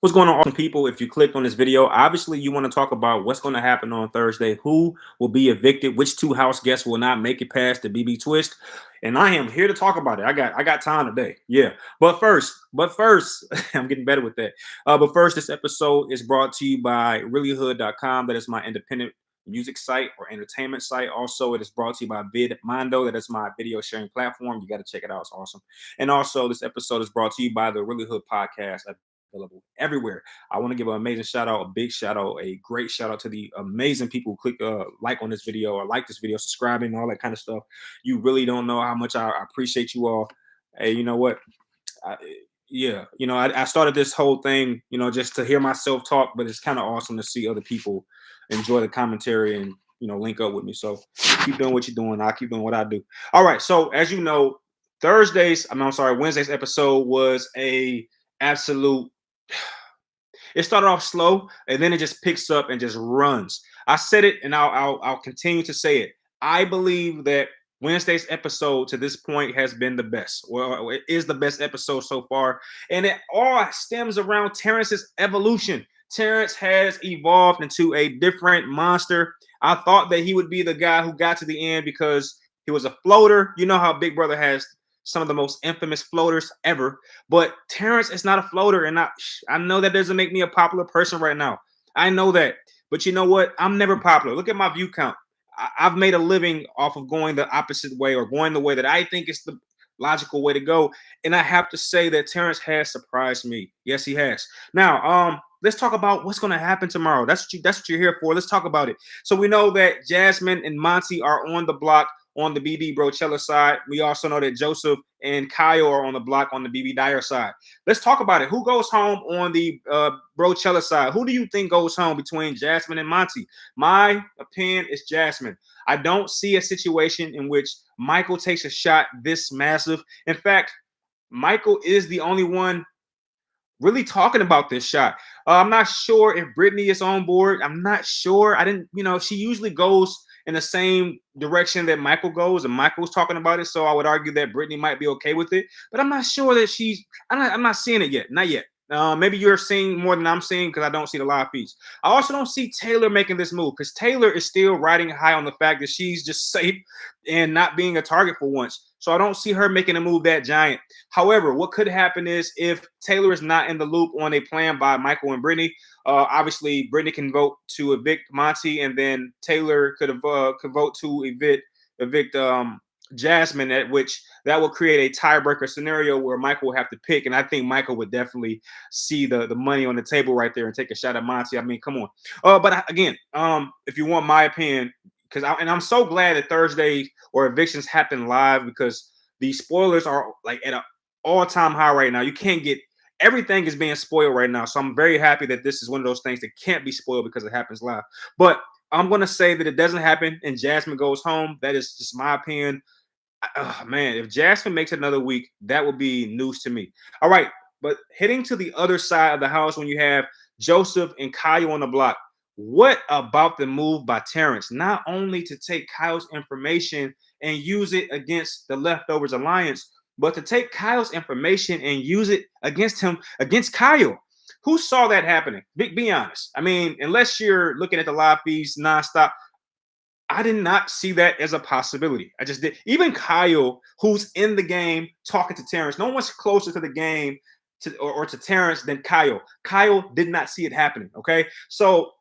What's going on, awesome people? If you clicked on this video, obviously you want to talk about what's going to happen on Thursday, who will be evicted, which two house guests will not make it past the BB twist, and I am here to talk about it. I got time today, yeah. But first, I'm getting better with that. But first, this episode is brought to you by reallyhood.com. That is my independent music site or entertainment site. Also, it is brought to you by VidMondo. That is my video sharing platform. You got to check it out. It's awesome. And also, this episode is brought to you by the Really Hood podcast, available everywhere. I want to give an amazing shout out, a big shout out, a great shout out to the amazing people who click like on this video or like this video, subscribing, all that kind of stuff. You really don't know how much I appreciate you all. Hey, you know what? I, yeah, I started this whole thing, just to hear myself talk, but it's kind of awesome to see other people enjoy the commentary and link up with me. So keep doing what you're doing. I'll keep doing what I do. All right. So as you know, Wednesday's episode was a absolute. It started off slow and then it just picks up and just runs. I said it and I'll continue to say it. I believe that Wednesday's episode to this point has been the best. Well, it is the best episode so far. And it all stems around Terrence's evolution. Terrence has evolved into a different monster. I thought that he would be the guy who got to the end because he was a floater. You know how Big Brother has some of the most infamous floaters ever. But Terrence is not a floater. And I know that doesn't make me a popular person right now. I know that. But you know what? I'm never popular. Look at my view count. I've made a living off of going the opposite way or going the way that I think is the logical way to go. And I have to say that Terrence has surprised me. Yes, he has. Now, let's talk about what's going to happen tomorrow. That's what you're here for. Let's talk about it. So we know that Jasmine and Monty are on the block on the BB Brochella side. We also know that Joseph and Kyle are on the block on the BB Dyer side. Let's talk about it. Who goes home on the Brochella side? Who do you think goes home between Jasmine and Monty? My opinion is Jasmine. I don't see a situation in which Michael takes a shot this massive. In fact, Michael is the only one really talking about this shot. I'm not sure if Brittany is on board. I'm not sure. She usually goes in the same direction that Michael goes, and Michael's talking about it. So I would argue that Brittany might be okay with it, but I'm not sure that I'm not seeing it yet. Not yet. Maybe you're seeing more than I'm seeing because I don't see the live feeds. I also don't see Taylor making this move because Taylor is still riding high on the fact that she's just safe and not being a target for once. So I don't see her making a move that giant. However, what could happen is if Taylor is not in the loop on a plan by Michael and Brittany, obviously Brittany can vote to evict Monty, and then Taylor could vote to evict Jasmine, at which that will create a tiebreaker scenario where Michael will have to pick. And I think Michael would definitely see the money on the table right there and take a shot at Monty. I mean, come on. But again, if you want my opinion, I'm so glad that Thursday or evictions happen live because the spoilers are like at an all-time high right now. You can't get everything is being spoiled right now. So I'm very happy that this is one of those things that can't be spoiled because it happens live. But I'm going to say that it doesn't happen and Jasmine goes home. That is just my opinion. Man, if Jasmine makes another week, that would be news to me. All right. But heading to the other side of the house when you have Joseph and Kyle on the block, what about the move by Terrence? Not only to take Kyle's information and use it against the Leftovers Alliance, but to take Kyle's information and use it against Kyle. Who saw that happening? Be honest. I mean, unless you're looking at the live feeds nonstop, I did not see that as a possibility. I just did. Even Kyle, who's in the game talking to Terrence, no one's closer to the game or to Terrence than Kyle. Kyle did not see it happening. Okay. So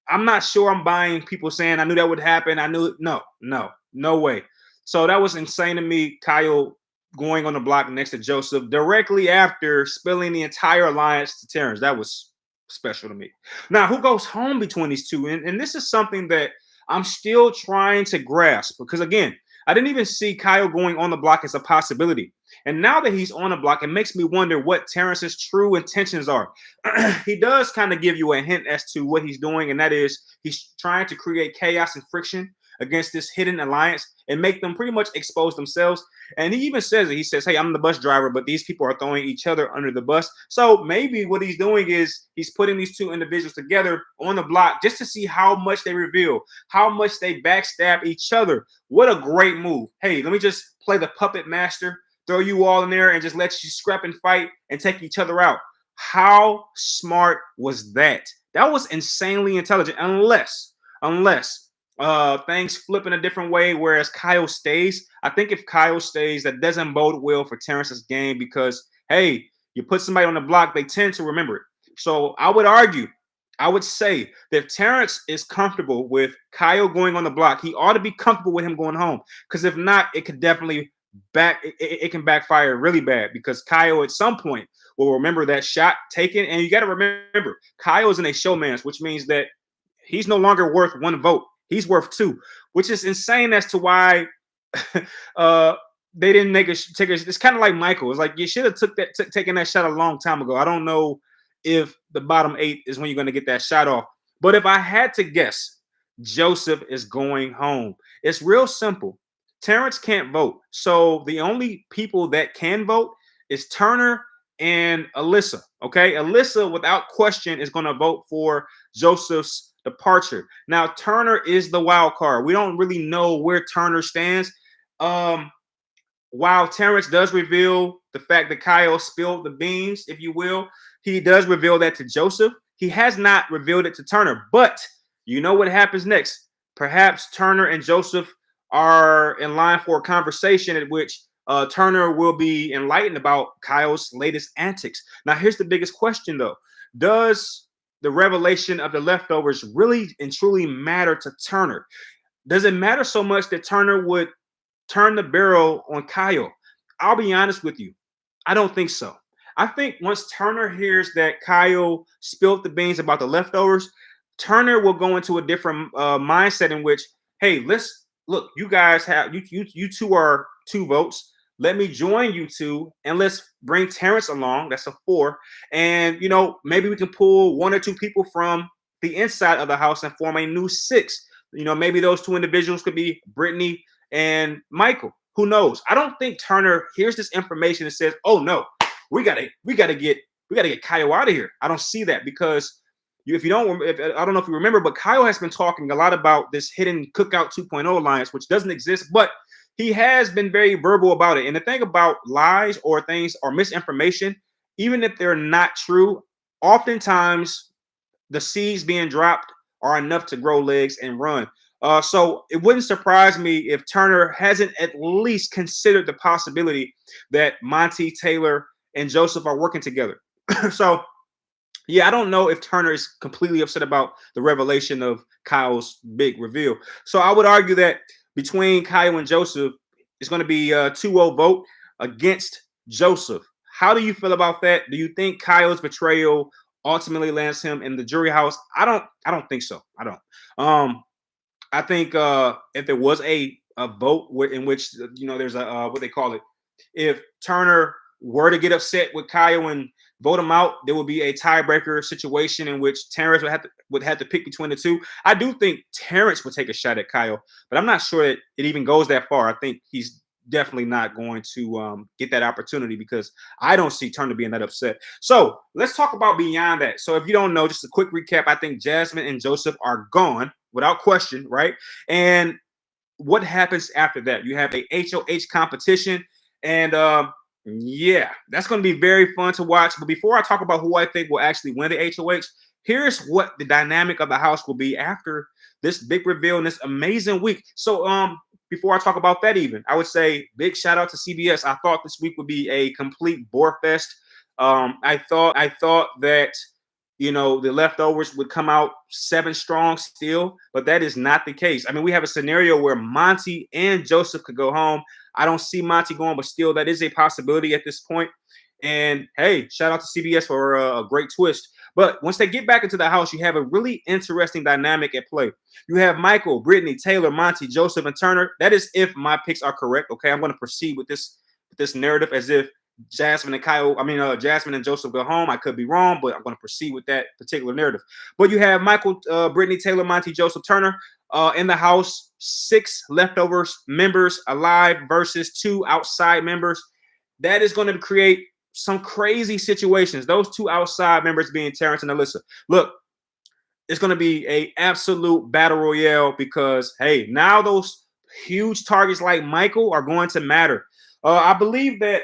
I'm not sure I'm buying people saying I knew that would happen. I knew it. No way. So that was insane to me. Kyle going on the block next to Joseph directly after spilling the entire alliance to Terrence. That was special to me. Now, who goes home between these two? And this is something that I'm still trying to grasp because, again, I didn't even see Kyle going on the block as a possibility. And now that he's on the block, it makes me wonder what Terrence's true intentions are. He does kind of give you a hint as to what he's doing, and that is he's trying to create chaos and friction against this hidden alliance and make them pretty much expose themselves. And he even says it. He says, hey, I'm the bus driver, but these people are throwing each other under the bus. So maybe what he's doing is he's putting these two individuals together on the block just to see how much they reveal, how much they backstab each other. What a great move. Hey, let me just play the puppet master, throw you all in there and just let you scrap and fight and take each other out. How smart was that? That was insanely intelligent. Unless things flip in a different way, whereas Kyle stays. I think if Kyle stays, that doesn't bode well for Terrence's game because hey, you put somebody on the block, they tend to remember it. So I would argue, I would say that if Terrence is comfortable with Kyle going on the block, he ought to be comfortable with him going home. Because if not, it could definitely it can backfire really bad because Kyle at some point will remember that shot taken. And you got to remember, Kyle is in a showman's, which means that he's no longer worth one vote. He's worth two, which is insane as to why uh they didn't make take a. It's kind of like Michael. It's like you should have taken that shot a long time ago. I don't know if the bottom 8 is when you're going to get that shot off. But if I had to guess, Joseph is going home. It's real simple. Terrence can't vote. So the only people that can vote is Turner and Alyssa. Okay. Alyssa, without question, is going to vote for Joseph's departure. Now, Turner is the wild card. We don't really know where Turner stands. While Terrence does reveal the fact that Kyle spilled the beans, if you will, he does reveal that to Joseph. He has not revealed it to Turner, but you know what happens next. Perhaps Turner and Joseph are in line for a conversation at which Turner will be enlightened about Kyle's latest antics. Now, here's the biggest question, though. Does the revelation of the leftovers really and truly matter to Turner? Does it matter so much that Turner would turn the barrel on Kyle? I'll be honest with you. I don't think so. I think once Turner hears that Kyle spilled the beans about the leftovers, Turner will go into a different mindset in which, hey, let's look. You guys have you two are 2 votes. Let me join you two, and let's bring Terrence along. That's a 4, and maybe we can pull 1 or 2 people from the inside of the house and form a new 6. Maybe those 2 individuals could be Brittany and Michael. Who knows? I don't think Turner hears this information and says, "Oh no, we gotta get Kyle out of here." I don't see that because I don't know if you remember, but Kyle has been talking a lot about this hidden Cookout 2.0 alliance, which doesn't exist, but he has been very verbal about it. And the thing about lies or things or misinformation, even if they're not true, oftentimes the seeds being dropped are enough to grow legs and run. So it wouldn't surprise me if Turner hasn't at least considered the possibility that Monty, Taylor, and Joseph are working together. So, yeah, I don't know if Turner is completely upset about the revelation of Kyle's big reveal. So I would argue that between Kyle and Joseph, it's going to be a 2-0 vote against Joseph. How do you feel about that? Do you think Kyle's betrayal ultimately lands him in the jury house? I don't think so. I don't. I think if there was a vote in which there's a what they call it, if Turner were to get upset with Kyle and vote him out, there would be a tiebreaker situation in which Terrence would have to pick between the 2. I do think Terrence would take a shot at Kyle, but I'm not sure that it even goes that far. I think he's definitely not going to get that opportunity because I don't see Turner being that upset. So let's talk about beyond that. So if you don't know, just a quick recap, I think Jasmine and Joseph are gone without question, right? And what happens after that? You have a HOH competition, and yeah, that's going to be very fun to watch. But before I talk about who I think will actually win the HOH, here's what the dynamic of the house will be after this big reveal in this amazing week. So before I talk about that, even I would say big shout out to CBS. I thought this week would be a complete bore fest. I thought that the leftovers would come out 7 strong still, but that is not the case. I mean, we have a scenario where Monty and Joseph could go home. I don't see Monty going, but still, that is a possibility at this point. And hey, shout out to CBS for a great twist. But once they get back into the house, you have a really interesting dynamic at play. You have Michael, Brittany, Taylor, Monty, Joseph, and Turner. That is if my picks are correct. Okay, I'm going to proceed with this narrative as if Jasmine and Joseph go home. I could be wrong, but I'm going to proceed with that particular narrative. But you have Michael, Brittany, Taylor, Monty, Joseph, Turner in the house. 6 leftovers members alive versus 2 outside members. That is going to create some crazy situations. Those 2 outside members being Terrence and Alyssa. Look, it's going to be an absolute battle royale because, hey, now those huge targets like Michael are going to matter. I believe that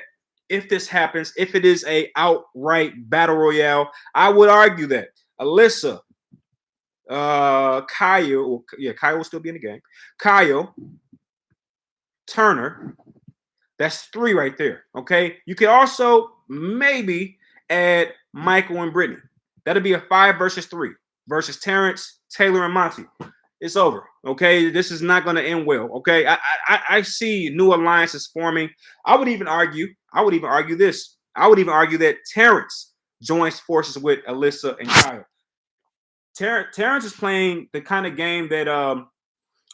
if this happens, if it is a outright battle royale, I would argue that Alyssa, Kyle, yeah, Kyle will still be in the game. Kyle, Turner, that's 3 right there. Okay. You could also maybe add Michael and Brittany. That'll be a 5 versus 3 versus Terrence, Taylor, and Monty. It's over. Okay. This is not going to end well. Okay. I see new alliances forming. I would even argue this. I would even argue that Terrence joins forces with Alyssa and Kyle. Terrence is playing the kind of game that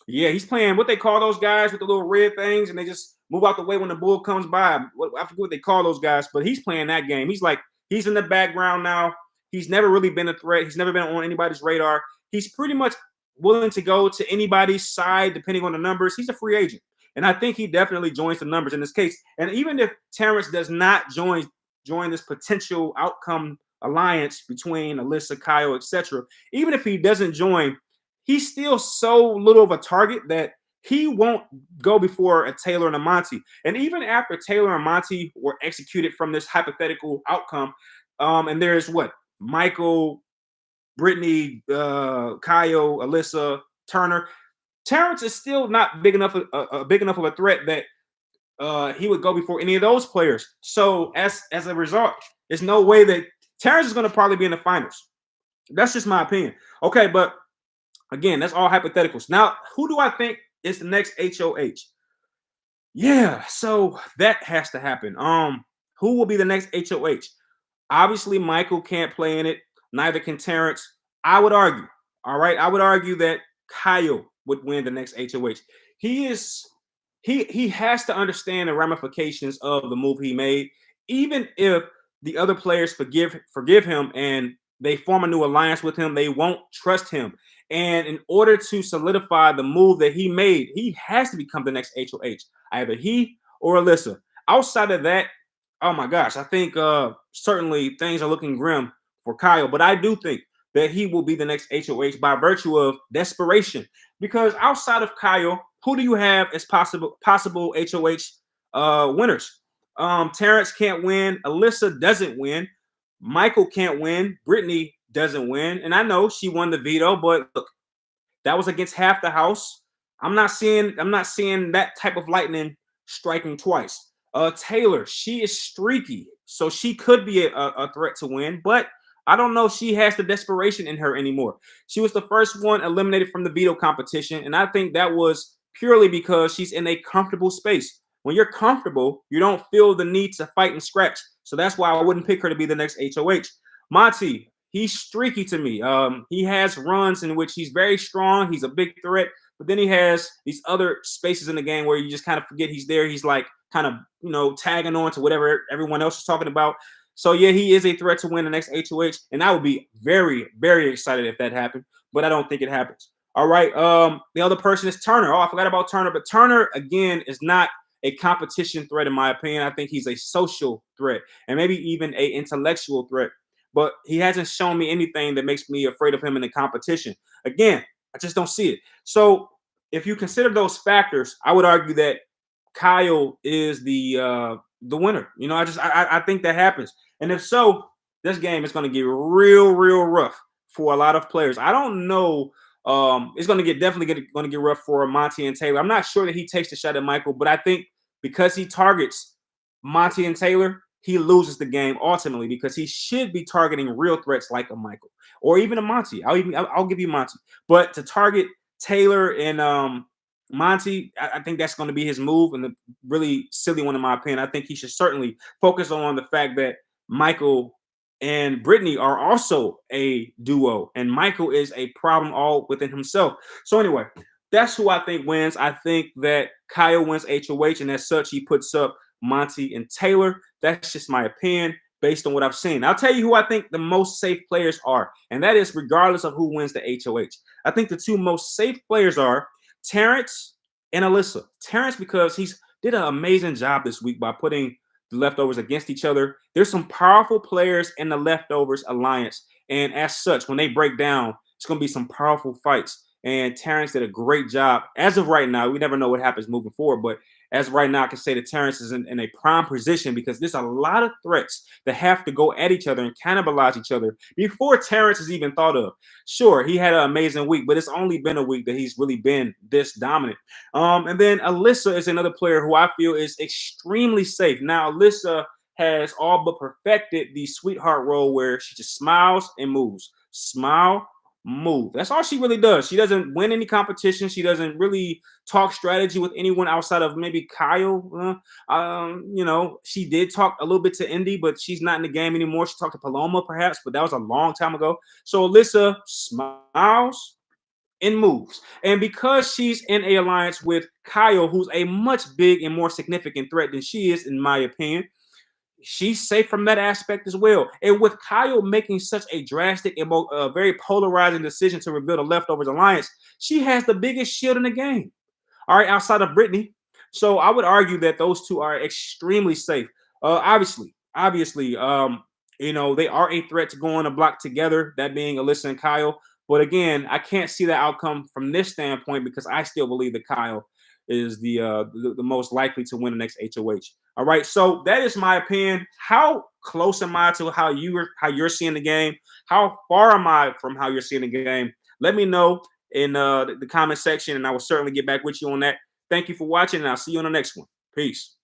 yeah, he's playing what they call those guys with the little red things, and they just move out the way when the bull comes by. I forget what they call those guys, but he's playing that game. He's in the background now. He's never really been a threat. He's never been on anybody's radar. He's pretty much willing to go to anybody's side depending on the numbers. He's a free agent, and I think he definitely joins the numbers in this case. And even if Terrence does not join this potential outcome alliance between Alyssa, Kyle, etc., even if he doesn't join, he's still so little of a target that he won't go before a Taylor and a Monty. And even after Taylor and Monty were executed from this hypothetical outcome, and there's what? Michael, Brittany, Kyle, Alyssa, Turner. Terrence is still not big enough of a threat that he would go before any of those players. So as a result, there's no way that Terrence is going to probably be in the finals. That's just my opinion. Okay, but again, that's all hypotheticals. Now, who do I think is the next HOH? Yeah, so that has to happen. Who will be the next HOH? Obviously, Michael can't play in it. Neither can Terrence. I would argue. All right, I would argue that Kyle would win the next HOH. He has to understand the ramifications of the move he made, even if the other players forgive him and they form a new alliance with him, they won't trust him. And in order to solidify the move that he made, he has to become the next HOH, either he or Alyssa. Outside of that, oh my gosh, I think certainly things are looking grim for Kyle, but I do think that he will be the next HOH by virtue of desperation. Because outside of Kyle, who do you have as possible HOH winners? Terrence can't win. Alyssa doesn't win. Michael can't win. Brittany doesn't win. And I know she won the veto, but look, that was against half the house. I'm not seeing that type of lightning striking twice. Taylor, she is streaky, so she could be a threat to win, but I don't know if she has the desperation in her anymore. She was the first one eliminated from the veto competition, and I think that was purely because she's in a comfortable space. When you're comfortable, you don't feel the need to fight and scratch. So that's why I wouldn't pick her to be the next HOH. Monty, he's streaky to me. He has runs in which he's very strong. He's a big threat, but then he has these other spaces in the game where you just kind of forget he's there. He's like kind of, tagging on to whatever everyone else is talking about. So yeah, he is a threat to win the next HOH, and I would be very, very excited if that happened, but I don't think it happens. All right. The other person is Turner. Oh, I forgot about Turner, but Turner again is not a competition threat in my opinion. I think he's a social threat and maybe even a intellectual threat, but he hasn't shown me anything that makes me afraid of him in the competition. Again, I just don't see it. So if you consider those factors, I would argue that Kyle is the winner. I think that happens. And if so, this game is going to get real, real rough for a lot of players. I don't know. It's going to get rough for Monty and Taylor. I'm not sure that he takes the shot at Michael, but I think because he targets Monty and Taylor, he loses the game ultimately because he should be targeting real threats like a Michael or even a Monty. I'll give you Monty, but to target Taylor and Monty, I think that's going to be his move, and a really silly one in my opinion. I think he should certainly focus on the fact that Michael and Brittany are also a duo, and Michael is a problem all within himself. So anyway, that's who I think wins. I think that Kyle wins HOH, and as such, he puts up Monty and Taylor. That's just my opinion based on what I've seen. I'll tell you who I think the most safe players are, and that is regardless of who wins the HOH. I think the two most safe players are Terrence and Alyssa. Terrence, because he's did an amazing job this week by putting the leftovers against each other. There's some powerful players in the leftovers alliance, and as such, when they break down, it's going to be some powerful fights. And Terrence did a great job. As of right now, we never know what happens moving forward, but as right now, I can say that Terrence is in a prime position because there's a lot of threats that have to go at each other and cannibalize each other before Terrence is even thought of. Sure, he had an amazing week, but it's only been a week that he's really been this dominant. And then Alyssa is another player who I feel is extremely safe. Now, Alyssa has all but perfected the sweetheart role where she just smiles and moves. Smile, move. That's all she really does. She doesn't win any competition. She doesn't really talk strategy with anyone outside of maybe Kyle. She did talk a little bit to Indy, but she's not in the game anymore. She talked to Paloma perhaps, but that was a long time ago. So Alyssa smiles and moves. And because she's in a alliance with Kyle, who's a much big and more significant threat than she is, in my opinion, she's safe from that aspect as well. And with Kyle making such a drastic and very polarizing decision to reveal the Leftovers alliance, she has the biggest shield in the game. All right, outside of Brittany. So I would argue that those two are extremely safe. Obviously, they are a threat to go on a block together, that being Alyssa and Kyle. But again, I can't see the outcome from this standpoint because I still believe that Kyle is the most likely to win the next HOH. All right, so that is my opinion. How close am I to how you're seeing the game? How far am I from how you're seeing the game? Let me know in the comment section, and I will certainly get back with you on that. Thank you for watching, and I'll see you on the next one. Peace.